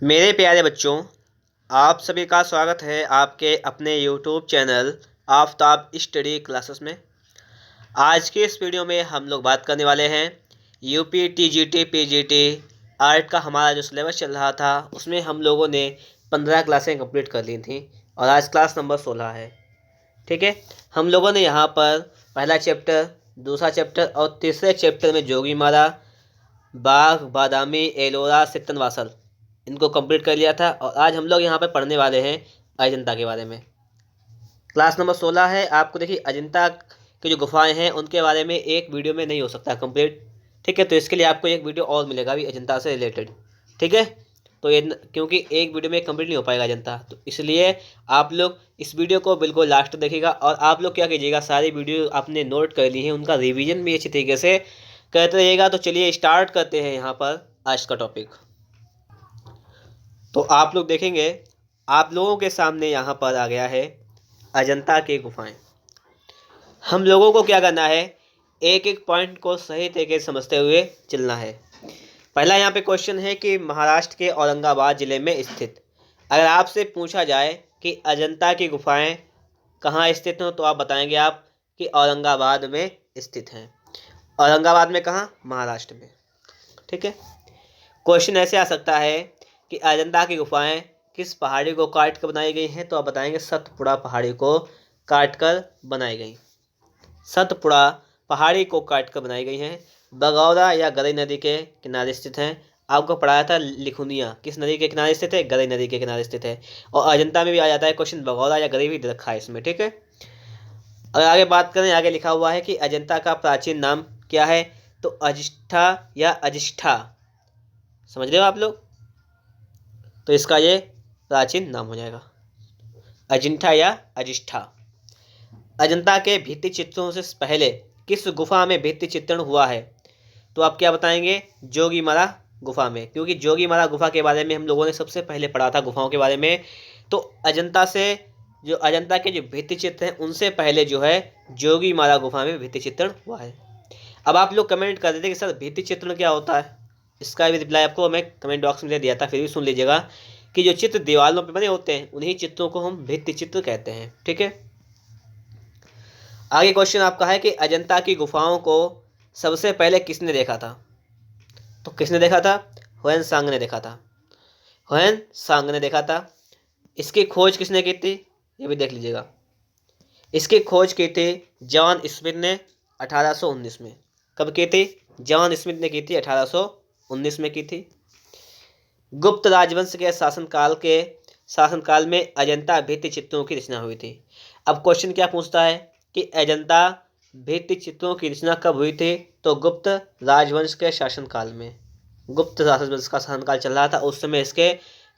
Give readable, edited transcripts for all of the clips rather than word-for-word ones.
मेरे प्यारे बच्चों, आप सभी का स्वागत है आपके अपने YouTube channel Aftab study classes में। आज के इस वीडियो में हम लोग बात करने वाले हैं यूपी टीजीटी पीजीटी आर्ट का हमारा जो सिलेबस चल रहा था उसमें हम लोगों ने 15 क्लासें कंप्लीट कर ली थी और आज क्लास नंबर 16 है। ठीक है, हम लोगों ने यहाँ पर पहला चैप्टर, दूसरा चैप्टर और तीसरे चैप्टर में जोगीमारा, बाघ, बादामी, एलोरा, सित्तनवासल इनको कंप्लीट कर लिया था और आज हम लोग यहाँ पर पढ़ने वाले हैं अजंता के बारे में। क्लास नंबर 16 है। आपको देखिए अजंता की जो गुफाएं हैं उनके बारे में एक वीडियो में नहीं हो सकता कंप्लीट। ठीक है, तो इसके लिए आपको एक वीडियो और मिलेगा भी अजंता से रिलेटेड। ठीक है, तो ये क्योंकि एक वीडियो में कंप्लीट नहीं हो पाएगा अजंता, तो इसलिए आप लोग इस वीडियो को बिल्कुल लास्ट तक देखिएगा। और आप लोग क्या कीजिएगा, सारी वीडियो आपने नोट कर ली है, उनका रिविज़न भी अच्छी तरीके से करते रहिएगा। तो चलिए स्टार्ट करते हैं यहाँ पर आज का टॉपिक। तो आप लोग देखेंगे, आप लोगों के सामने यहाँ पर आ गया है अजंता की गुफाएं। हम लोगों को क्या करना है, एक एक पॉइंट को सही तरीके से समझते हुए चलना है। पहला यहाँ पे क्वेश्चन है कि महाराष्ट्र के औरंगाबाद ज़िले में स्थित, अगर आपसे पूछा जाए कि अजंता की गुफाएं कहाँ स्थित हो तो आप बताएंगे आप कि औरंगाबाद में स्थित हैं। औरंगाबाद में कहाँ? महाराष्ट्र में। ठीक है, क्वेश्चन ऐसे आ सकता है कि अजंता की गुफाएं किस पहाड़ी को काट कर बनाई गई हैं तो आप बताएंगे सतपुड़ा पहाड़ी को काट कर बनाई गई। सतपुड़ा पहाड़ी को काट कर बनाई गई हैं। बगौरा या गरई नदी के किनारे स्थित हैं। आपको पढ़ाया था लिखुनिया किस नदी के किनारे स्थित है? गरई नदी के किनारे स्थित है। और अजंता में भी आ जाता है क्वेश्चन, बगौरा या गरई भी दे रखा है इसमें। ठीक है, अगर आगे बात करें, आगे लिखा हुआ है कि अजंता का प्राचीन नाम क्या है तो अजिष्ठा या अजिष्ठा, समझ रहे हो आप लोग? तो इसका ये प्राचीन नाम हो जाएगा अजिंठा या अजिष्ठा। अजंता के भित्ति चित्रों से पहले किस गुफा में भित्ति चित्रण हुआ है तो आप क्या बताएंगे? जोगीमारा गुफा में, क्योंकि जोगीमारा गुफा के बारे में हम लोगों ने सबसे पहले पढ़ा था गुफाओं के बारे में। तो अजंता से जो अजंता के जो भित्ति चित्र हैं उनसे पहले जो है जोगीमारा गुफा में भित्ति चित्रण हुआ है। अब आप लोग कमेंट कर देते कि सर भित्ति चित्रण क्या होता है, इसका भी रिप्लाई आपको मैं कमेंट बॉक्स में दे दिया था, फिर भी सुन लीजिएगा कि जो चित्र दीवारों पे बने होते हैं उन्हीं चित्रों को हम भित्ति चित्र कहते हैं। ठीक है, आगे क्वेश्चन आपका है कि अजंता की गुफाओं को सबसे पहले किसने देखा था तो किसने देखा था? ह्वेन सांग ने देखा था। ह्वेन सांग ने देखा था। इसकी खोज किसने की थी ये भी देख लीजिएगा। इसकी खोज की थी जॉन स्मिथ ने 1819 में। कब की थी? जॉन स्मिथ ने की थी 1819 में की थी। गुप्त राजवंश के शासनकाल में अजंता भित्ति चित्रों की रचना हुई थी। अब क्वेश्चन क्या पूछता है कि अजंता भित्ति चित्रों की रचना कब हुई थी तो गुप्त राजवंश के शासनकाल में। गुप्त राजवंश का शासनकाल चल रहा था, उस समय इसके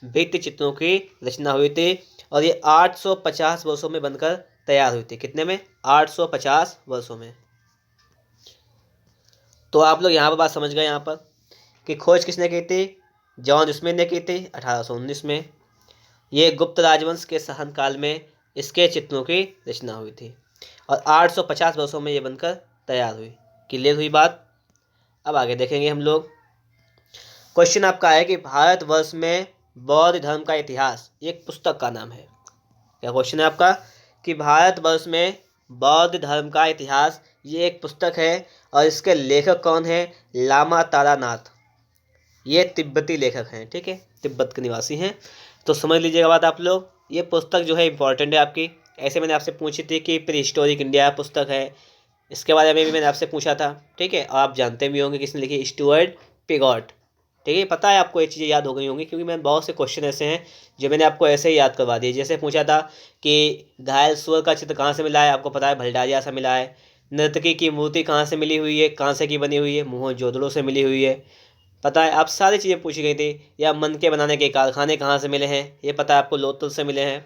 भित्ति चित्रों की रचना हुई थी और ये 850 वर्षों में बनकर तैयार हुई थी। कितने में? 850 वर्षों में। तो आप लोग यहाँ पर बात समझ गए यहाँ पर कि खोज किसने की थी? जॉन स्मिथ ने की थी 1819 में। ये गुप्त राजवंश के शासनकाल में इसके चित्रों की रचना हुई थी और 850 वर्षों में ये बनकर तैयार हुई। क्लियर हुई बात? अब आगे देखेंगे हम लोग। क्वेश्चन आपका है कि भारतवर्ष में बौद्ध धर्म का इतिहास, एक पुस्तक का नाम है। क्या क्वेश्चन है आपका कि भारतवर्ष में बौद्ध धर्म का इतिहास, ये एक पुस्तक है और इसके लेखक कौन है? लामा तारानाथ। ये तिब्बती लेखक हैं। ठीक है, तिब्बत के निवासी हैं। तो समझ लीजिएगा बात आप लोग। ये पुस्तक जो है इंपॉर्टेंट है आपकी। ऐसे मैंने आपसे पूछी थी कि प्री हिस्टोरिक इंडिया पुस्तक है, इसके बारे में भी मैंने आपसे पूछा था। ठीक है, आप जानते भी होंगे किसने लिखी? Stuart Pigott. ठीक है, पता है आपको ये चीज़ें याद हो गई होंगी क्योंकि मैंने बहुत से क्वेश्चन ऐसे हैं जो मैंने आपको ऐसे ही याद करवा दिए। जैसे पूछा था कि घायल सुअर का चित्र कहाँ से मिला है, आपको पता है भलडारिया से मिला है। नर्तकी की मूर्ति कहाँ से मिली हुई है? कांसे की बनी हुई है, मोहनजोदड़ो से मिली हुई है, पता है। आप सारी चीज़ें पूछी गई थी। या मन के बनाने के कारखाने कहाँ से मिले हैं, ये पता है आपको, लोथल से मिले हैं।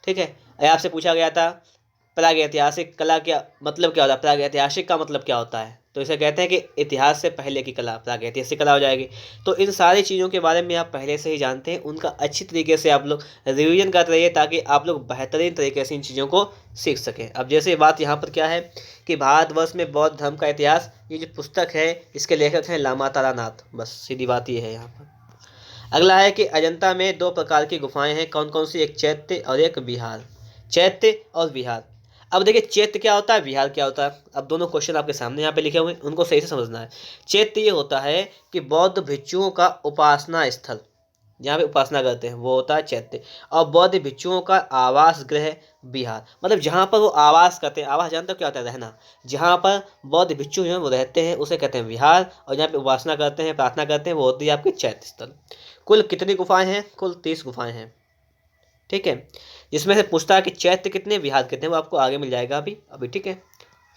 ठीक है, आपसे पूछा गया था प्रागैतिहासिक कला क्या मतलब क्या होता है? प्रागैतिहासिक का मतलब क्या होता है? तो इसे कहते हैं कि इतिहास से पहले की कला प्रागैतिहासिक कला हो जाएगी। तो इन सारी चीज़ों के बारे में आप पहले से ही जानते हैं, उनका अच्छी तरीके से आप लोग रिवीजन करते रहिए ताकि आप लोग बेहतरीन तरीके से इन चीज़ों को सीख सकें। अब जैसे बात यहाँ पर क्या है कि भारतवर्ष में बौद्ध धर्म का इतिहास, ये जो पुस्तक है इसके लेखक हैं लामा तारानाथ। बस सीधी बात ये है यहाँ पर। अगला है कि अजंता में दो प्रकार की गुफाएं हैं, कौन कौन सी? एक चैत्य और एक विहार। चैत्य और विहार। अब देखिए चैत्य क्या होता है, विहार क्या होता है। अब दोनों क्वेश्चन आपके सामने यहाँ पे लिखे हुए हैं, उनको सही से समझना है। चैत्य ये होता है कि बौद्ध भिक्षुओं का उपासना स्थल, जहाँ पे उपासना करते हैं, वो होता है चैत्य। और बौद्ध भिक्षुओं का आवास गृह विहार, मतलब जहाँ पर वो आवास करते हैं। आवास जानते हो क्या होता है? रहना। जहाँ पर बौद्ध भिक्षु जो है वो रहते हैं उसे कहते हैं विहार, और जहाँ पे उपासना करते हैं, प्रार्थना करते हैं, वो होती है आपके चैत्य स्थल। कुल कितनी गुफाएं हैं? कुल 30 गुफाएं हैं। ठीक है, जिसमें से पूछता है कि चैत्य कितने, विहार कितने, वो आपको आगे मिल जाएगा अभी अभी। ठीक है,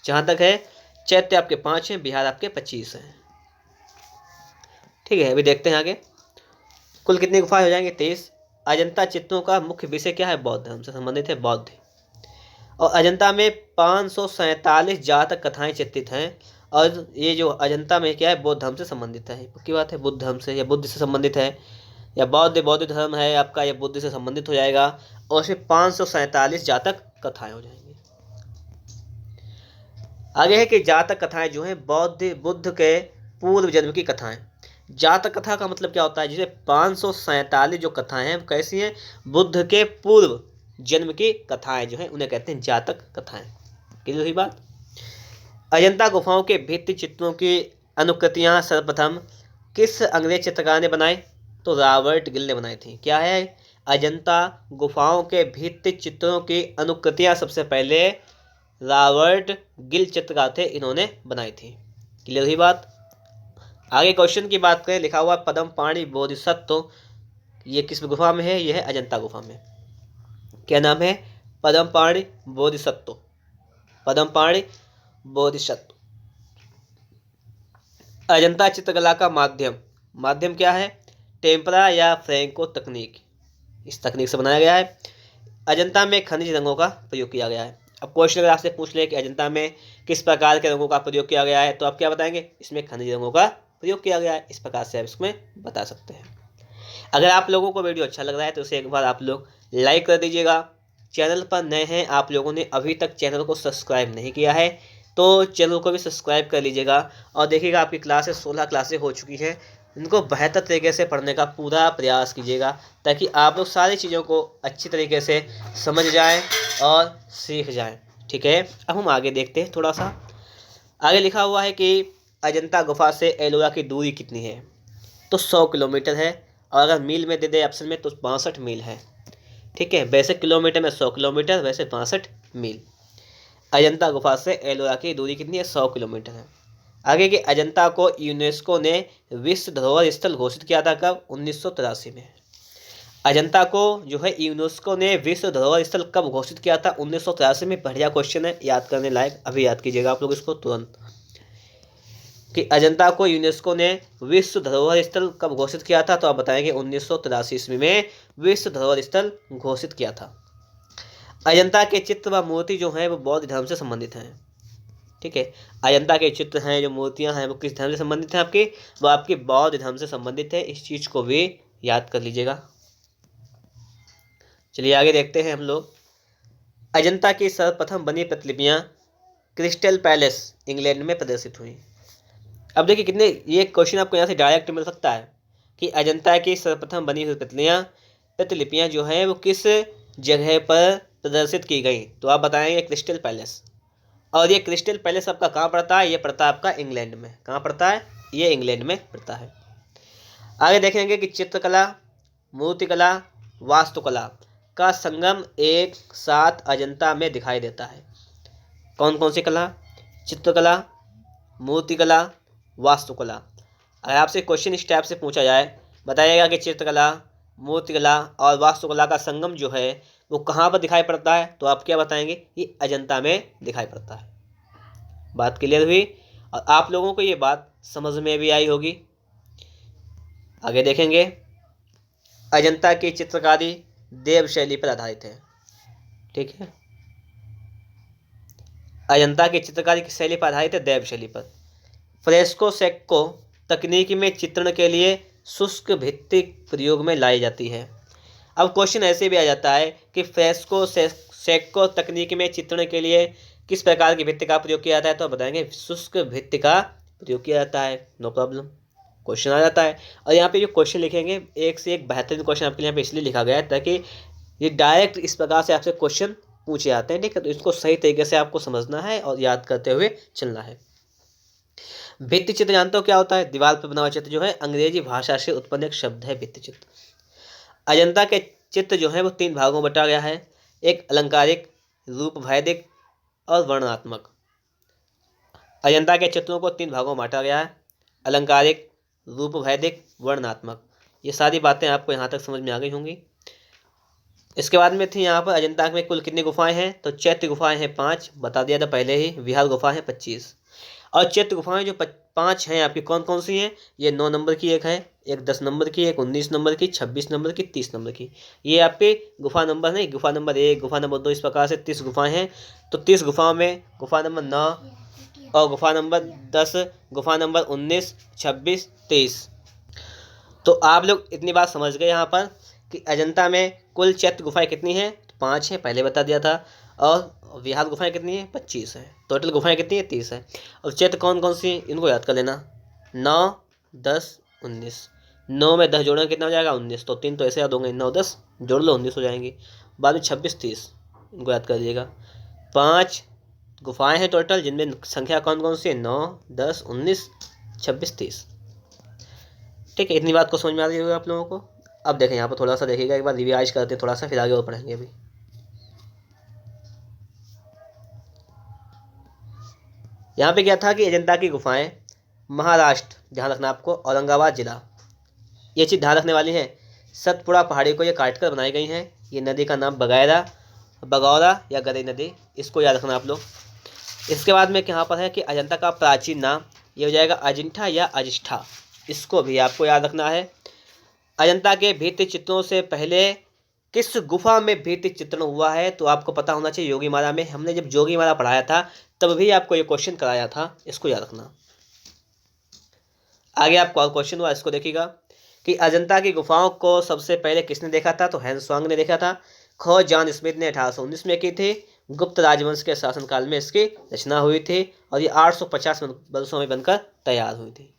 जहाँ तक है चैत्य आपके 5 हैं, विहार आपके 25 हैं। ठीक है, अभी देखते हैं आगे कुल कितनी गुफाएं हो जाएंगे, 23। अजंता चित्रों का मुख्य विषय क्या है? बौद्ध धर्म से संबंधित है, बौद्ध। और अजंता में 547 जातक कथाएं चित्रित हैं। और ये जो अजंता में क्या है, बौद्ध धर्म से संबंधित है। पक्की बात है, बुद्ध धर्म से या बुद्ध से संबंधित है, या बौद्ध धर्म है आपका, या बुद्ध से संबंधित हो जाएगा। और इसमें 547 जातक कथाएं हो जाएंगी। आगे है कि जातक कथाएं जो हैं बुद्ध के पूर्व जन्म की कथाएं। जातक कथा का मतलब क्या होता है? जिसमें 547 जो कथाएं हैं कैसी हैं? बुद्ध के पूर्व जन्म की कथाएं जो हैं उन्हें कहते हैं जातक कथाएं। क्लियर हुई बात? अजंता गुफाओं के भित्ति चित्रों की अनुकृतियां सर्वप्रथम किस अंग्रेज चित्रकार ने बनाई? तो रॉबर्ट गिल ने बनाई थी। क्या है? अजंता गुफाओं के भित्ति चित्रों की अनुकृतियां सबसे पहले रॉबर्ट गिल चित्रकार थे, इन्होंने बनाई थी। क्लियर हुई बात? आगे क्वेश्चन की बात करें, लिखा हुआ पद्मपाणि बोधिसत्व, ये किस गुफा में है? यह है अजंता गुफा में। क्या नाम है? पद्मपाणि बोधिसत्व। पद्मपाणि बोधिसत्व। अजंता चित्रकला का माध्यम क्या है? टेम्परा या फ्रैंको तकनीक, इस तकनीक से बनाया गया है। अजंता में खनिज रंगों का प्रयोग किया गया है। अब क्वेश्चन अगर आपसे पूछ ले कि अजंता में किस प्रकार के रंगों का प्रयोग किया गया है, तो आप क्या बताएंगे? इसमें खनिज रंगों का प्रयोग किया गया है। इस प्रकार से आप इसमें बता सकते हैं। अगर आप लोगों को वीडियो अच्छा लग रहा है तो उसे एक बार आप लोग लाइक कर दीजिएगा। चैनल पर नए हैं, आप लोगों ने अभी तक चैनल को सब्सक्राइब नहीं किया है तो चैनल को भी सब्सक्राइब कर लीजिएगा। और देखिएगा आपकी क्लासेस 16 क्लासें हो चुकी हैं, इनको बेहतर तरीके से पढ़ने का पूरा प्रयास कीजिएगा, ताकि आप लोग सारी चीज़ों को अच्छी तरीके से समझ जाएं और सीख जाएं। ठीक है, अब हम आगे देखते हैं। थोड़ा सा आगे लिखा हुआ है कि अजंता गुफा से एलोरा की दूरी कितनी है? तो 100 किलोमीटर है, और अगर मील में दे दे ऑप्शन में तो 62 मील है। ठीक है, वैसे किलोमीटर में 100 किलोमीटर, वैसे 62 मील। अजंता गुफा से एलोरा की दूरी कितनी है? 100 किलोमीटर है। आगे कि अजंता को यूनेस्को ने विश्व धरोहर स्थल घोषित किया था कब? 1983 में। अजंता को जो है यूनेस्को ने विश्व धरोहर स्थल कब घोषित किया था? 1983 में। बढ़िया क्वेश्चन है, याद करने लायक, अभी याद कीजिएगा आप लोग इसको तुरंत, कि अजंता को यूनेस्को ने विश्व धरोहर स्थल कब घोषित किया था? तो आप बताएंगे 1983 ईस्वी में विश्व धरोहर स्थल घोषित किया था। अजंता के चित्र व मूर्ति जो हैं वो बौद्ध धर्म से संबंधित हैं। ठीक है, अजंता के चित्र हैं, जो मूर्तियां हैं, वो किस धर्म से संबंधित हैं? आपके वो आपके बौद्ध धर्म से संबंधित है। इस चीज को भी याद कर लीजिएगा। चलिए आगे देखते हैं हम लोग। अजंता की सर्वप्रथम बनी प्रतिलिपियां क्रिस्टल पैलेस इंग्लैंड में प्रदर्शित हुई। अब देखिए कितने, ये क्वेश्चन आपको यहाँ से डायरेक्ट मिल सकता है कि अजंता की सर्वप्रथम बनी हुई प्रतिलिपियां जो है वो किस जगह पर प्रदर्शित की गई? तो आप बताएंगे क्रिस्टल पैलेस। और ये क्रिस्टल पैलेस आपका कहाँ पड़ता है? ये पड़ता है आपका इंग्लैंड में। कहाँ पड़ता है? ये इंग्लैंड में पड़ता है। आगे देखेंगे कि चित्रकला, मूर्तिकला, वास्तुकला का संगम एक साथ अजंता में दिखाई देता है। कौन कौन सी कला? चित्रकला, मूर्तिकला, वास्तुकला। अगर आपसे क्वेश्चन इस टाइप से पूछा जाए, बताइएगा कि चित्रकला, मूर्तिकला और वास्तुकला का संगम जो है वो कहाँ पर दिखाई पड़ता है? तो आप क्या बताएंगे? ये अजंता में दिखाई पड़ता है। बात क्लियर हुई? और आप लोगों को ये बात समझ में भी आई होगी। आगे देखेंगे, अजंता की चित्रकारी देव शैली पर आधारित है। ठीक है, अजंता की चित्रकारी की शैली पर आधारित है, देव शैली पर। फ्रेस्को सेक्को तकनीक में चित्रण के लिए शुष्क भित्ति प्रयोग में लाई जाती है। अब क्वेश्चन ऐसे भी आ जाता है कि फ्रेस्को सेक्को तकनीक में चित्रण के लिए किस प्रकार की भित्ति का प्रयोग किया जाता है? तो बताएंगे शुष्क भित्ति का प्रयोग किया जाता है। No problem. क्वेश्चन आ जाता है। और यहाँ पे जो क्वेश्चन लिखेंगे एक से एक बेहतरीन क्वेश्चन आपके लिए यहाँ पे इसलिए लिखा गया है ताकि ये डायरेक्ट इस प्रकार से आपसे क्वेश्चन पूछे जाते हैं, ठीक है। तो इसको सही तरीके से आपको समझना है और याद करते हुए चलना है। भित्ति चित्र जानते हो क्या होता है? दीवार पर बना हुआ चित्र जो है अंग्रेजी भाषा से उत्पन्न एक शब्द है भित्ति चित्र। अजंता के चित्र जो है वो 3 भागों में बटा गया है, एक अलंकारिक, रूपभेदिक और वर्णनात्मक। अजंता के चित्रों को 3 भागों में बांटा गया है, अलंकारिक, रूपभेदिक, वर्णनात्मक। ये सारी बातें आपको यहाँ तक समझ में आ गई होंगी। इसके बाद में थी यहाँ पर अजंता में कुल कितनी गुफाएं हैं? तो चैत्य गुफाएं हैं 5, बता दिया था पहले ही। विहार गुफा है 25। और चैत्य गुफाएं जो 5 हैं आपकी कौन कौन सी हैं? ये 9 नंबर की एक है, एक 10 नंबर की, एक 19 नंबर की, 26 नंबर की, 30 नंबर की। ये आपके गुफा नंबर नहीं, गुफा नंबर 1, गुफा नंबर 2, इस प्रकार से 30 गुफाएं हैं। तो 30 गुफाओं में गुफा नंबर 9 और गुफा नंबर 10, गुफा नंबर 19, 26, 23। तो आप लोग इतनी बात समझ गए यहाँ पर कि अजंता में कुल चैत्य गुफाएं कितनी हैं? 5 हैं, पहले बता दिया था। और विहार गुफाएं कितनी हैं? 25 हैं। टोटल गुफाएं कितनी हैं? 30 हैं। और चैत्य कौन कौन सी हैं इनको याद कर लेना। 9, 10, 19। 9 में 10 जोड़ेंगे कितना हो जाएगा? 19। तो 3 तो ऐसे याद होंगे, 9, 10 जोड़ लो 19 हो जाएंगी। बाद में 26, 30 इनको याद कर दीजिएगा। 5 गुफाएं हैं टोटल, जिनमें संख्या कौन कौन सी है? 9, 10, 19, 26, 30। ठीक है, इतनी बात को समझ में आ रही होगी आप लोगों को। अब देखें यहाँ पर थोड़ा सा देखिएगा, एक बार रिवाइज करते हैं थोड़ा सा, फिर आगे और पढ़ेंगे। अभी यहाँ पे क्या था कि अजंता की गुफाएं महाराष्ट्र, ध्यान रखना आपको, औरंगाबाद जिला, ये चीज़ ध्यान रखने वाली है। सतपुड़ा पहाड़ी को ये काट कर बनाई गई हैं। ये नदी का नाम बगौरा या गरई नदी, इसको याद रखना आप लोग। इसके बाद में यहाँ पर है कि अजंता का प्राचीन नाम ये हो जाएगा अजिंठा या अजिष्ठा, इसको भी आपको याद रखना है। अजंता के भित्ति चित्रों से पहले किस गुफा में भित्ति चित्रण हुआ है? तो आपको पता होना चाहिए योगीमारा में। हमने जब जोगीमारा पढ़ाया था तब भी आपको ये क्वेश्चन कराया था, इसको याद रखना। आगे आपको और क्वेश्चन हुआ, इसको देखिएगा कि अजंता की गुफाओं को सबसे पहले किसने देखा था? तो हैंसवांग ने देखा था। खोज जॉन स्मिथ ने 1819 में की थी। गुप्त राजवंश के शासनकाल में इसकी रचना हुई थी और ये 850 वर्षों में बनकर तैयार हुई थी।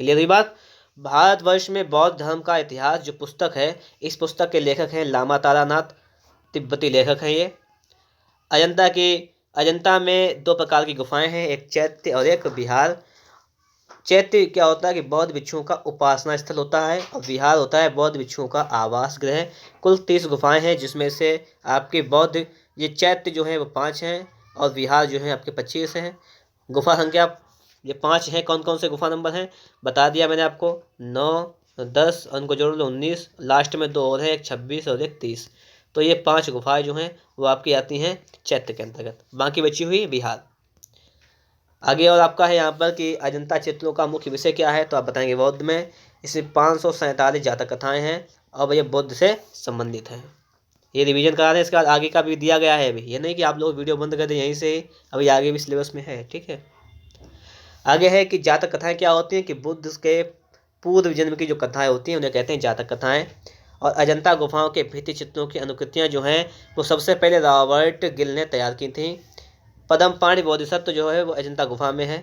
क्लियर हुई बात? भारतवर्ष में बौद्ध धर्म का इतिहास जो पुस्तक है, इस पुस्तक के लेखक हैं लामा तारानाथ, तिब्बती लेखक हैं ये। अजंता में 2 प्रकार की गुफाएं हैं, एक चैत्य और एक विहार। चैत्य क्या होता है कि बौद्ध भिक्षुओं का उपासना स्थल होता है, और विहार होता है बौद्ध भिक्षुओं का आवास गृह। कुल 30 गुफाएं हैं, जिसमें से आपके बौद्ध ये चैत्य जो है वो 5 हैं और विहार जो है आपके 25 हैं। गुफा संख्या ये 5 हैं, कौन कौन से गुफा नंबर हैं बता दिया मैंने आपको, 9, 10 और उनको जोड़ लो 19, लास्ट में 2 और है, एक 26 और एक 30। तो ये 5 गुफाएं जो हैं वो आपकी आती हैं चैत्य के अंतर्गत, बाकी बची हुई बिहार। आगे और आपका है यहाँ पर कि अजंता चित्रों का मुख्य विषय क्या है? तो आप बताएंगे बौद्ध में। इसमें 547 जातक कथाएं हैं और ये बुद्ध से संबंधित हैं। ये रिवीजन करा दें, इसके बाद आगे का भी दिया गया है। अभी ये नहीं कि आप लोग वीडियो बंद कर दें यहीं से, अभी आगे भी सिलेबस में है, ठीक है। आगे है कि जातक कथाएं क्या होती हैं? कि बुद्ध के पूर्व जन्म की जो कथाएं होती हैं उन्हें कहते हैं जातक कथाएं। और अजंता गुफाओं के भित्ति चित्रों की अनुकृतियां जो हैं वो सबसे पहले रॉबर्ट गिल ने तैयार की थी। पद्मपाणि बोधिसत्व जो है वो अजंता गुफा में है।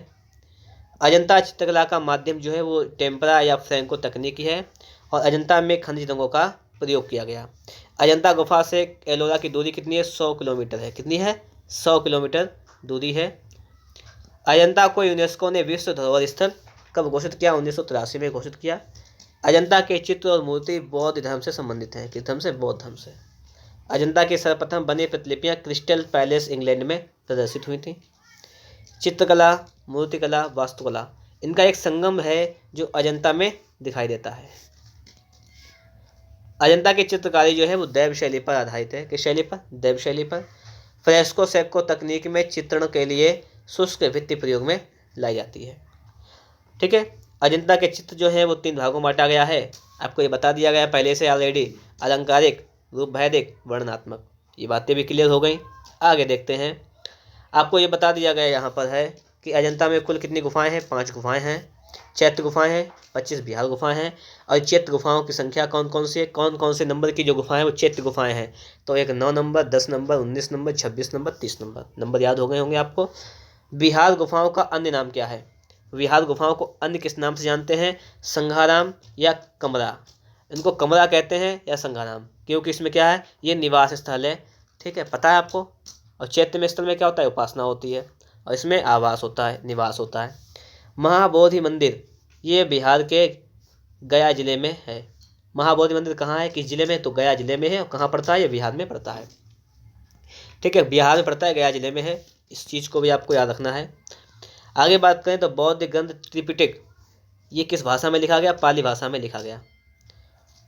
अजंता चित्रकला का माध्यम जो है वो टेम्परा या फ्रैंको तकनीकी है, और अजंता में खनिज रंगों का प्रयोग किया गया। अजंता गुफा से एलोरा की दूरी कितनी है? 100 किलोमीटर है। कितनी है? 100 किलोमीटर दूरी है। अजंता को यूनेस्को ने विश्व धरोहर स्थल कब घोषित किया? 1983 में घोषित किया। अजंता के चित्र और मूर्ति बौद्ध धर्म से संबंधित हैं। किस धर्म से? बौद्ध धर्म से। अजंता की सर्वप्रथम बनी प्रतिलिपियां क्रिस्टल पैलेस इंग्लैंड में प्रदर्शित हुई थी। चित्रकला, मूर्तिकला, वास्तुकला, इनका एक संगम है जो अजंता में दिखाई देता है। अजंता की चित्रकारी जो है वो दैव शैली पर आधारित है। किस शैली पर? दैव शैली पर। फ्रेस्को सेक्को तकनीक में चित्रण के लिए शुष्क भित्ति प्रयोग में लाई जाती है, ठीक है। अजंता के चित्र जो है वो 3 भागों में बांटा गया है, आपको ये बता दिया गया पहले से ऑलरेडी। अलंकारिक, रूपभेदिक, वर्णनात्मक, ये बातें भी क्लियर हो गई। आगे देखते हैं, आपको ये बता दिया गया यहाँ पर है कि अजंता में कुल कितनी गुफाएं हैं? 5 गुफाएं हैं। चैत्य गुफाएं हैं, 25 बिहार गुफाएं हैं। और चैत्य गुफाओं की संख्या कौन कौन सी है? कौन कौन से नंबर की जो गुफाएं वो चैत्य गुफाएं हैं? तो एक 9 number, 10 number, 19 number, 26 number, 30 number. Number याद हो गए होंगे आपको। बिहार गुफाओं का अन्य नाम क्या है? विहार गुफाओं को अन्य किस नाम से जानते हैं? संघाराम या कमरा। इनको कमरा कहते हैं या संघाराम, क्योंकि इसमें क्या है, ये निवास स्थल है। ठीक है, पता है आपको। और चैत्य में स्थल में क्या होता है? उपासना होती है। और इसमें आवास होता है, निवास होता है। महाबोधि मंदिर ये बिहार के गया जिले में है। महाबोधि मंदिर कहाँ है, किस जिले में? तो गया जिले में है। और कहाँ पड़ता है? ये बिहार में पड़ता है। ठीक है, बिहार में पड़ता है, गया जिले में है। इस चीज़ को भी आपको याद रखना है। आगे बात करें तो बौद्ध ग्रंथ त्रिपिटक ये किस भाषा में लिखा गया? पाली भाषा में लिखा गया।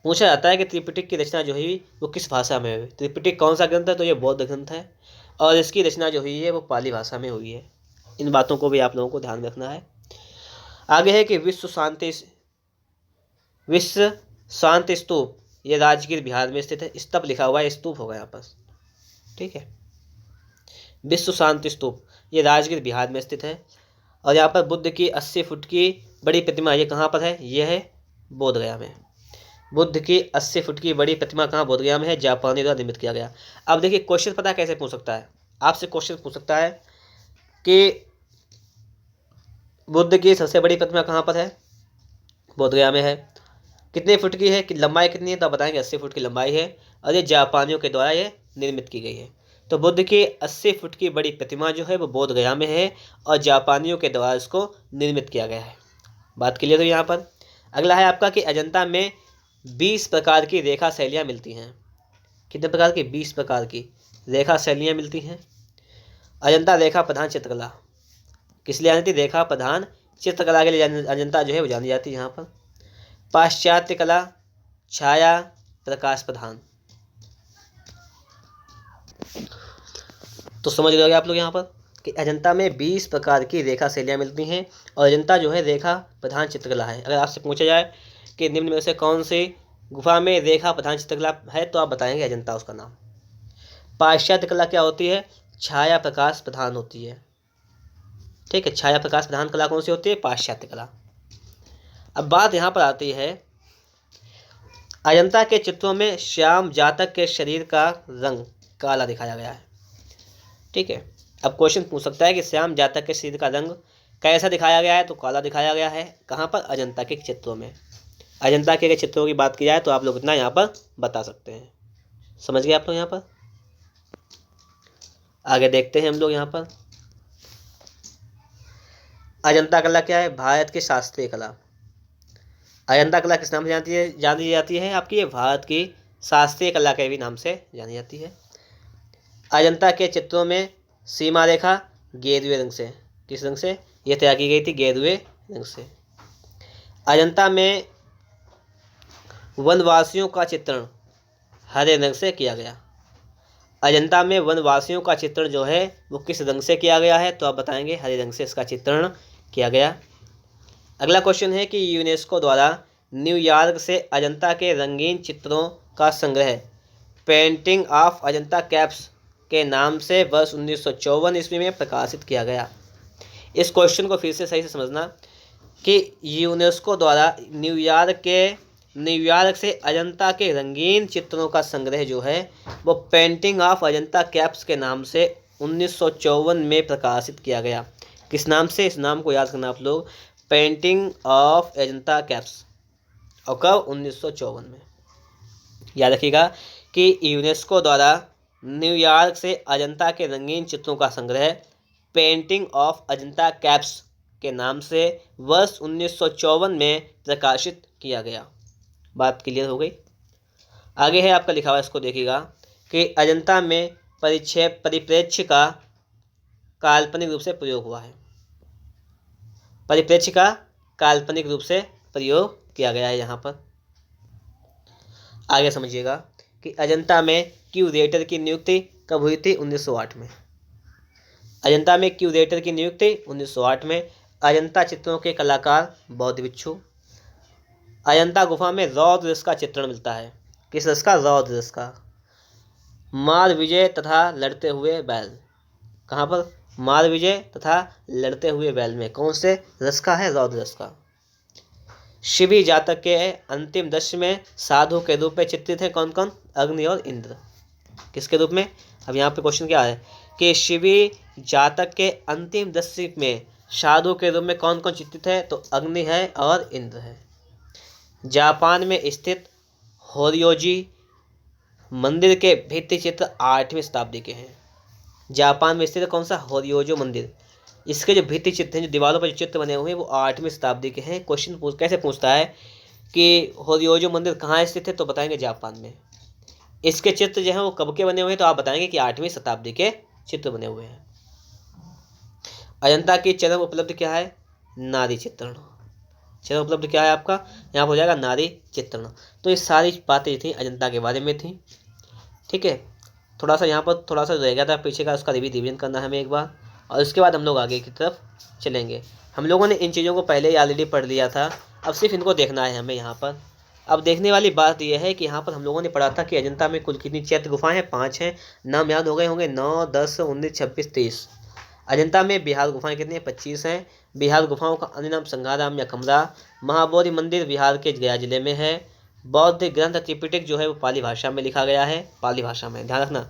पूछा जाता है कि त्रिपिटक की रचना जो हुई वो किस भाषा में हुई? त्रिपिटक कौन सा ग्रंथ है? तो ये बौद्ध ग्रंथ है, और इसकी रचना जो हुई है वो पाली भाषा में हुई है। इन बातों को भी आप लोगों को ध्यान में रखना है। आगे है कि विश्व शांति स्तूप ये राजगीर बिहार में स्थित है। स्तूप लिखा हुआ है, स्तूप होगा यहाँ पर। ठीक है, विश्व शांति स्तूप ये राजगीर बिहार में स्थित है। और यहाँ पर बुद्ध की 80 फुट की बड़ी प्रतिमा ये कहाँ पर है? ये है बोधगया में। बुद्ध की 80 फुट की बड़ी प्रतिमा कहाँ? बोधगया में है, जापानी द्वारा निर्मित किया गया। अब देखिए क्वेश्चन पता कैसे पूछ सकता है आपसे? क्वेश्चन पूछ सकता है कि बुद्ध की सबसे बड़ी प्रतिमा कहाँ पर है? बोधगया में है। कितने फुट की है, कि लंबाई कितनी है? तो आप बताएंगे 80 फुट की लंबाई है, और ये जापानियों के द्वारा ये निर्मित की गई है। तो बुद्ध की 80 फुट की बड़ी प्रतिमा जो है वो बोधगया में है, और जापानियों के द्वारा इसको निर्मित किया गया है। बात क्लियर हुई यहाँ पर। अगला है आपका कि अजंता में 20 प्रकार की रेखा शैलियाँ मिलती हैं। कितने प्रकार की? 20 प्रकार की रेखा शैलियाँ मिलती हैं। अजंता रेखा प्रधान चित्रकला किस लिए जानी थी? रेखा प्रधान चित्रकला के लिए अजंता जो है वो जानी जाती है यहाँ पर। पाश्चात्य कला छाया प्रकाश प्रधान। तो समझ गए आप लोग यहाँ पर कि अजंता में 20 प्रकार की रेखा शैलियाँ मिलती हैं, और अजंता जो है रेखा प्रधान चित्रकला है। अगर आपसे पूछा जाए कि निम्न में से कौन सी गुफा में रेखा प्रधान चित्रकला है, तो आप बताएंगे अजंता उसका नाम। पाश्चात्य कला क्या होती है? छाया प्रकाश प्रधान होती है। ठीक है, छाया प्रकाश प्रधान कला कौन सी होती है? पाश्चात्य कला। अब बात यहाँ पर आती है, अजंता के चित्रों में श्याम जातक के शरीर का रंग काला दिखाया गया है। ठीक है, अब क्वेश्चन पूछ सकता है कि श्याम जातक के शरीर का रंग कैसा दिखाया गया है? तो काला दिखाया गया है। कहाँ पर? अजंता के चित्रों में। अजंता के चित्रों की बात की जाए तो आप लोग इतना यहाँ पर बता सकते हैं। समझ गए आप लोग यहाँ पर? आगे देखते हैं हम लोग यहाँ पर। अजंता कला क्या है? भारत की शास्त्रीय कला। अजंता कला किस नाम से जानी जाती है आपकी? ये भारत की शास्त्रीय कला के भी नाम से जानी जाती है। अजंता के चित्रों में सीमा रेखा गेरुए रंग से, किस रंग से ये तैयार की गई थी? गेरुए रंग से। अजंता में वनवासियों का चित्रण हरे रंग से किया गया। अजंता में वनवासियों का चित्रण जो है वो किस रंग से किया गया है? तो आप बताएंगे हरे रंग से इसका चित्रण किया गया। अगला क्वेश्चन है कि यूनेस्को द्वारा न्यूयॉर्क से अजंता के रंगीन चित्रों का संग्रह पेंटिंग ऑफ अजंता कैप्स के नाम से वर्ष 1954 ईस्वी में प्रकाशित किया गया। इस क्वेश्चन को फिर से सही से समझना कि यूनेस्को द्वारा न्यूयॉर्क से अजंता के रंगीन चित्रों का संग्रह जो है वो पेंटिंग ऑफ अजंता कैप्स के नाम से 1954 में प्रकाशित किया गया। किस नाम से? इस नाम को याद करना आप लोग, पेंटिंग ऑफ अजंता कैप्स। और कब? 1954 में। याद रखिएगा कि यूनेस्को द्वारा न्यूयॉर्क से अजंता के रंगीन चित्रों का संग्रह पेंटिंग ऑफ अजंता कैप्स के नाम से वर्ष 1954 में प्रकाशित किया गया। बात क्लियर हो गई। आगे है आपका लिखा हुआ, इसको देखिएगा कि अजंता में परिप्रेक्ष्य का काल्पनिक रूप से प्रयोग हुआ है। परिप्रेक्ष्य का काल्पनिक रूप से प्रयोग किया गया है यहाँ पर। आगे समझिएगा कि अजंता में क्यूरेटर की नियुक्ति कब हुई थी? 1908 में। अजंता में क्यूरेटर की नियुक्ति 1908 में। अजंता चित्रों के कलाकार बौद्ध भिक्षु। अजंता गुफा में रौद्र रस का चित्रण मिलता है। किस रस का? रौद्र रस का। मार विजय तथा लड़ते हुए बैल। कहाँ पर? मार विजय तथा लड़ते हुए बैल में कौन से रस का है? रौद्र रस का। शिवी जातक के अंतिम दृश्य में साधु के रूप में चित्रित है कौन कौन? अग्नि और इंद्र। किसके रूप में? अब यहाँ पे क्वेश्चन क्या है कि शिवी जातक के अंतिम दृश्य में साधु के रूप में कौन कौन चित्रित है? तो अग्नि है और इंद्र है। जापान में स्थित होरियोजी मंदिर के भित्ति चित्र 8वीं शताब्दी के हैं। जापान में स्थित कौन सा? होरियोजो मंदिर। इसके जो भित्ति चित्र हैं, जो दीवारों पर जो चित्र बने हुए हैं, वो 8वीं शताब्दी के हैं। क्वेश्चन कैसे पूछता है कि होरियोजो मंदिर कहाँ स्थित है? तो बताएंगे जापान में। इसके चित्र जो हैं वो कब के बने हुए हैं? तो आप बताएंगे कि 8वीं शताब्दी के चित्र बने हुए हैं। अजंता की चरम उपलब्धि क्या है? नारी चित्रण। चरम उपलब्धि क्या है आपका? यहाँ पर हो जाएगा नारी चित्रण। तो ये सारी बातें थी अजंता के बारे में थी। ठीक है, थोड़ा सा यहाँ पर थोड़ा सा रह गया था पीछे का, उसका रिवीजन करना है हमें एक बार, और उसके बाद हम लोग आगे की तरफ चलेंगे। हम लोगों ने इन चीज़ों को पहले ही ऑलरेडी पढ़ लिया था, अब सिर्फ इनको देखना है हमें यहाँ पर। अब देखने वाली बात यह है कि यहाँ पर हम लोगों ने पढ़ा था कि अजंता में कुल कितनी चैत्य गुफाएं हैं? 5 हैं। नाम याद हो गए होंगे, 9, 10, 19, 26, 30। अजंता में बिहार गुफाएं कितनी हैं? 25 हैं। बिहार गुफाओं का अन्य नाम संघाराम या कमरा। महाबोधि मंदिर बिहार के गया जिले में है। बौद्ध ग्रंथ त्रिपिटक जो है वो पाली भाषा में लिखा गया है। पाली भाषा में, ध्यान रखना,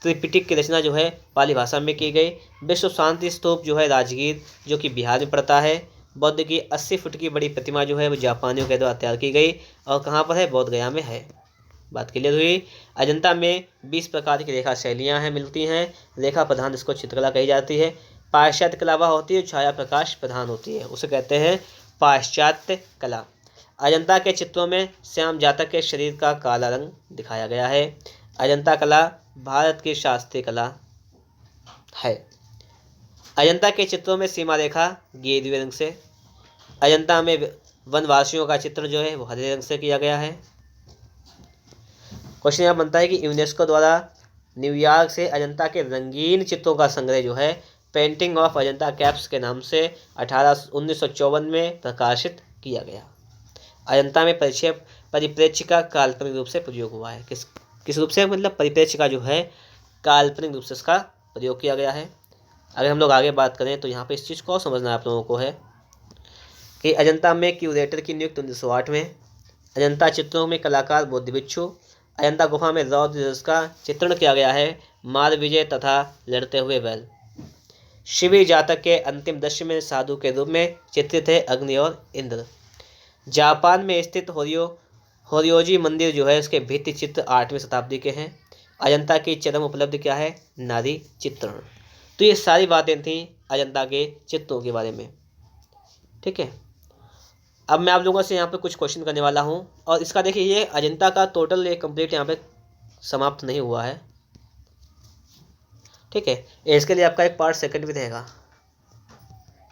त्रिपिटक की रचना जो है पाली भाषा में की गई। विश्व शांति स्तूप जो है राजगीर, जो कि बिहार में पड़ता है। बुद्ध की 80 फुट की बड़ी प्रतिमा जो है वो जापानियों के द्वारा तैयार की गई, और कहाँ पर है? बोध गया में है। बात क्लियर हुई। अजंता में 20 प्रकार की रेखा शैलियाँ हैं, मिलती हैं। रेखा प्रधान इसको चित्रकला कही जाती है। पाश्चात्य कला वह होती है, छाया प्रकाश प्रधान होती है, उसे कहते हैं पाश्चात्य कला। अजंता के चित्रों में श्याम जातक के शरीर का काला रंग दिखाया गया है। अजंता कला भारत की शास्त्रीय कला है। अजंता के चित्रों में सीमा रेखा गेरुए रंग से। अजंता में वनवासियों का चित्र जो है वो हरे रंग से किया गया है। क्वेश्चन यहाँ बनता है कि यूनेस्को द्वारा न्यूयॉर्क से अजंता के रंगीन चित्रों का संग्रह जो है पेंटिंग ऑफ अजंता कैप्स के नाम से 1954 में प्रकाशित किया गया। अजंता में परिप्रेक्ष्य का काल्पनिक रूप से प्रयोग हुआ है। किस रूप से? मतलब परिप्रेक्ष्य का जो है काल्पनिक रूप से इसका प्रयोग किया गया है। अगर हम लोग आगे बात करें तो यहाँ पे इस चीज़ को समझना आप लोगों को है कि अजंता में क्यूरेटर की नियुक्ति 1908 में। अजंता चित्रों में कलाकार बौद्ध भिक्षु। अजंता गुफा में रौद्र रस का चित्रण किया गया है, मार विजय तथा लड़ते हुए बैल। शिवी जातक के अंतिम दृश्य में साधु के रूप में चित्रित है अग्नि और इंद्र। जापान में स्थित होरियोजी मंदिर जो है इसके भित्ति चित्र 8वीं शताब्दी के हैं। अजंता की चरम उपलब्धि क्या है? नारी चित्रण। तो ये सारी बातें थी अजंता के चित्रों के बारे में। ठीक है, अब मैं आप लोगों से यहाँ पे कुछ क्वेश्चन करने वाला हूँ, और इसका देखिए ये अजंता का टोटल ये कंप्लीट यहाँ पे समाप्त नहीं हुआ है। ठीक है, इसके लिए आपका एक पार्ट सेकंड भी रहेगा।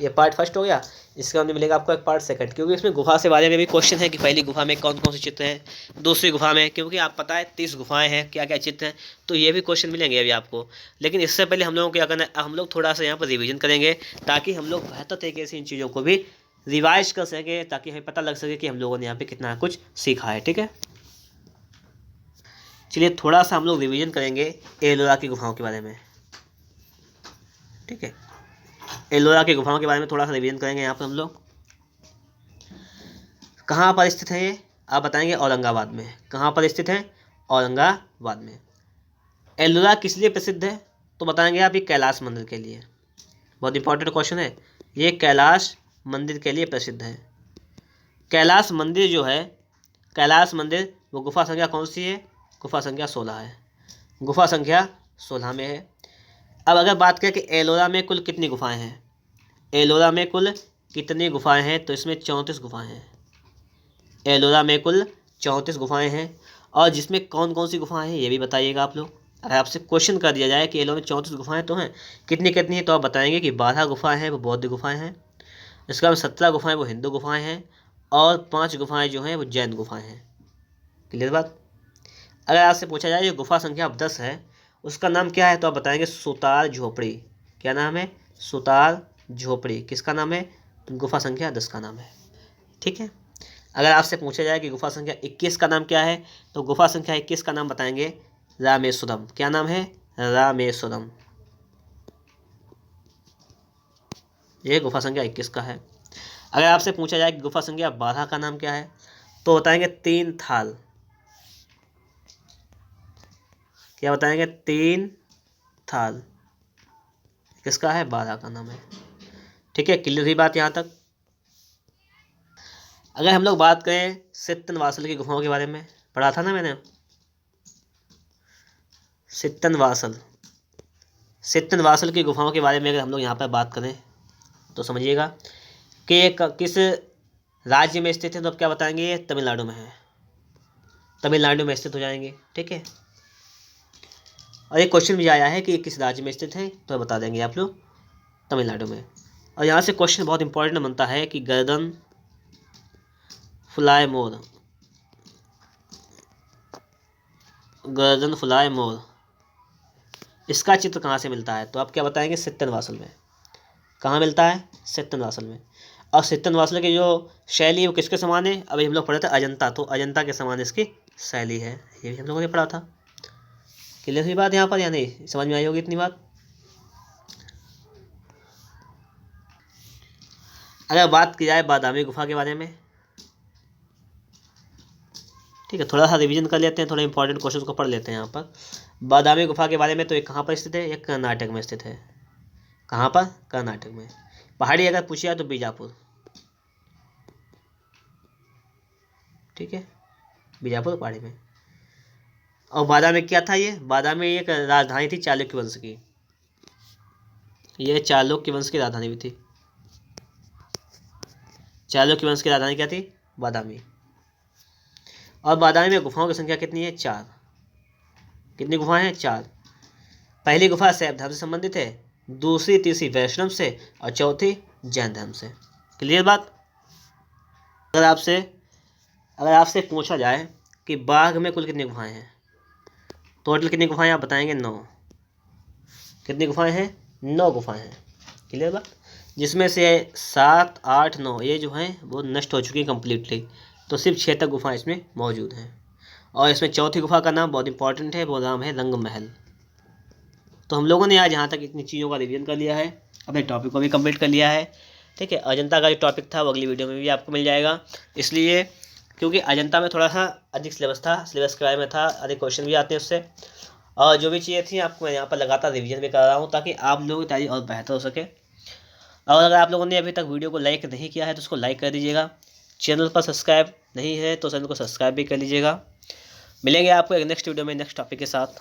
ये पार्ट फर्स्ट हो गया, इसके बाद मिलेगा आपको एक पार्ट सेकंड, क्योंकि इसमें गुफा से बारे में भी क्वेश्चन है कि पहली गुफा में कौन कौन से चित्र हैं, दूसरी गुफा में, क्योंकि आप पता है 30 गुफाएं हैं, क्या क्या चित्र हैं, तो ये भी क्वेश्चन मिलेंगे अभी आपको। लेकिन इससे पहले हम लोगों को क्या करना है, हम लोग थोड़ा सा यहाँ पर रिविजन करेंगे, ताकि हम लोग बेहतर तरीके से इन चीज़ों को भी रिवाइज कर सकें, ताकि हमें पता लग सके कि हम लोगों ने यहाँ पे कितना कुछ सीखा है। ठीक है, चलिए थोड़ा सा हम लोग रिविजन करेंगे एलोरा की गुफाओं के बारे में। ठीक है, एलोरा की गुफाओं के बारे में थोड़ा सा रिवीजन करेंगे यहाँ पर हम लोग। कहाँ पर स्थित है ये? आप बताएंगे औरंगाबाद में। कहाँ पर स्थित है? औरंगाबाद में। एलोरा किस लिए प्रसिद्ध है? तो बताएंगे आप ये कैलाश मंदिर के लिए। बहुत इंपॉर्टेंट क्वेश्चन है, ये कैलाश मंदिर के लिए प्रसिद्ध है। कैलाश मंदिर जो है, कैलाश मंदिर वो गुफा संख्या कौन सी है? गुफा संख्या 16 है। गुफा संख्या 16 में है। अब अगर बात करें कि एलोरा में कुल कितनी गुफाएं हैं, एलोरा में कुल कितनी गुफाएं हैं, तो इसमें 34 गुफाएं हैं। एलोरा में कुल 34 गुफाएं हैं, और जिसमें कौन कौन सी गुफाएं हैं ये भी बताइएगा आप लोग। अगर आपसे क्वेश्चन कर दिया जाए कि एलोरा में 34 गुफाएं तो हैं, कितनी कितनी है, तो आप बताएंगे कि 12 गुफाएं हैं वो बौद्ध गुफाएं हैं, इसके बाद 17 गुफाएं वो हिंदू गुफाएं हैं, और 5 गुफाएं जो हैं वो जैन गुफाएं हैं। क्लियर बात। अगर आपसे पूछा जाए ये गुफा संख्या 10 है, उसका नाम क्या है, तो आप बताएंगे सुतार झोपड़ी। क्या नाम है? सुतार झोपड़ी। किसका नाम है? तो गुफा संख्या 10 का नाम है। ठीक है, अगर आपसे पूछा जाए कि गुफा संख्या 21 का नाम क्या है, तो गुफा संख्या 21 का नाम बताएंगे रामेश्वरम। क्या नाम है? रामेश्वरम। ये गुफा संख्या 21 का है। अगर आपसे पूछा जाए कि गुफा संख्या 12 का नाम क्या है, तो बताएंगे 3 थाल। क्या बताएंगे? 3 थाल। किसका है? 12 का नाम है। ठीक है, क्लियर हुई बात यहाँ तक। अगर हम लोग बात करें सित्तनवासल की गुफाओं के बारे में, पढ़ा था ना मैंने, सित्तनवासल की गुफाओं के बारे में अगर हम लोग यहाँ पर बात करें तो समझिएगा कि ये किस राज्य में स्थित है। तो अब क्या बताएंगे, ये तमिलनाडु में है, तमिलनाडु में स्थित हो जाएंगे। ठीक है, और एक क्वेश्चन भी आया है कि ये किस राज्य में स्थित है, तो बता देंगे आप लोग तमिलनाडु में। और यहाँ से क्वेश्चन बहुत इंपॉर्टेंट बनता है कि गर्दन फुलाए मोर इसका चित्र कहाँ से मिलता है, तो आप क्या बताएंगे, सित्तनवासल में। कहाँ मिलता है, सित्तनवासल में। और सित्तनवासल की जो शैली है वो किसके समान है, अभी हम लोग पढ़े थे अजंता, तो अजंता के समान इसकी शैली है, ये भी हम लोगों ने पढ़ा था। क्लियर हुई बात यहाँ पर या नहीं, समझ में आई होगी इतनी बात। अगर बात की जाए बादामी गुफा के बारे में, ठीक है, थोड़ा सा रिवीजन कर लेते हैं, थोड़ा इंपॉर्टेंट क्वेश्चन को पढ़ लेते हैं यहाँ पर। बादामी गुफा के बारे में तो एक कहाँ पर स्थित है, एक कर्नाटक में स्थित है। कहाँ पर, कर्नाटक में। पहाड़ी अगर पूछिए तो बीजापुर, ठीक है, बीजापुर पहाड़ी में। और बादामी क्या था, ये बादामी एक राजधानी थी चालुक्य वंश की, ये चालुक्य वंश की राजधानी भी थी। चालुक्य वंश की राजधानी क्या थी, बादामी। और बादामी में गुफाओं की संख्या कितनी है, 4। कितनी गुफाएं हैं, 4। पहली गुफा शैव धर्म से संबंधित है, दूसरी तीसरी वैष्णव से, और चौथी जैन धर्म से। क्लियर बात। अगर आपसे पूछा जाए कि बाघ में कुल कितनी गुफाएं हैं, टोटल कितनी गुफाएं आप बताएंगे, 9। कितनी गुफाएं हैं, 9 गुफाएं हैं। क्लियर बात। जिसमें से 7, 8, 9 ये जो हैं वो नष्ट हो चुकी हैं कम्प्लीटली, तो सिर्फ 6 तक गुफाएं इसमें मौजूद हैं। और इसमें चौथी गुफा का नाम बहुत इंपॉर्टेंट है, वो नाम है रंग महल। तो हम लोगों ने आज यहाँ तक इतनी चीज़ों का रिवीजन कर लिया है, अपने टॉपिक को भी कंप्लीट कर लिया है। ठीक है, अजंता का जो टॉपिक था वो अगली वीडियो में भी आपको मिल जाएगा, इसलिए क्योंकि अजंता में थोड़ा सा अधिक सिलेबस था, सिलेबस के बारे में था, अधिक क्वेश्चन भी आते हैं उससे। और जो भी चीज़ें थी आपको मैं यहाँ पर लगातार रिवीजन भी कर रहा हूँ, ताकि आप लोगों की तैयारी और बेहतर हो सके। और अगर आप लोगों ने अभी तक वीडियो को लाइक नहीं किया है तो उसको लाइक कर दीजिएगा, चैनल पर सब्सक्राइब नहीं है तो चैनल को सब्सक्राइब भी कर लीजिएगा। मिलेंगे आपको एक नेक्स्ट वीडियो में नेक्स्ट टॉपिक के साथ।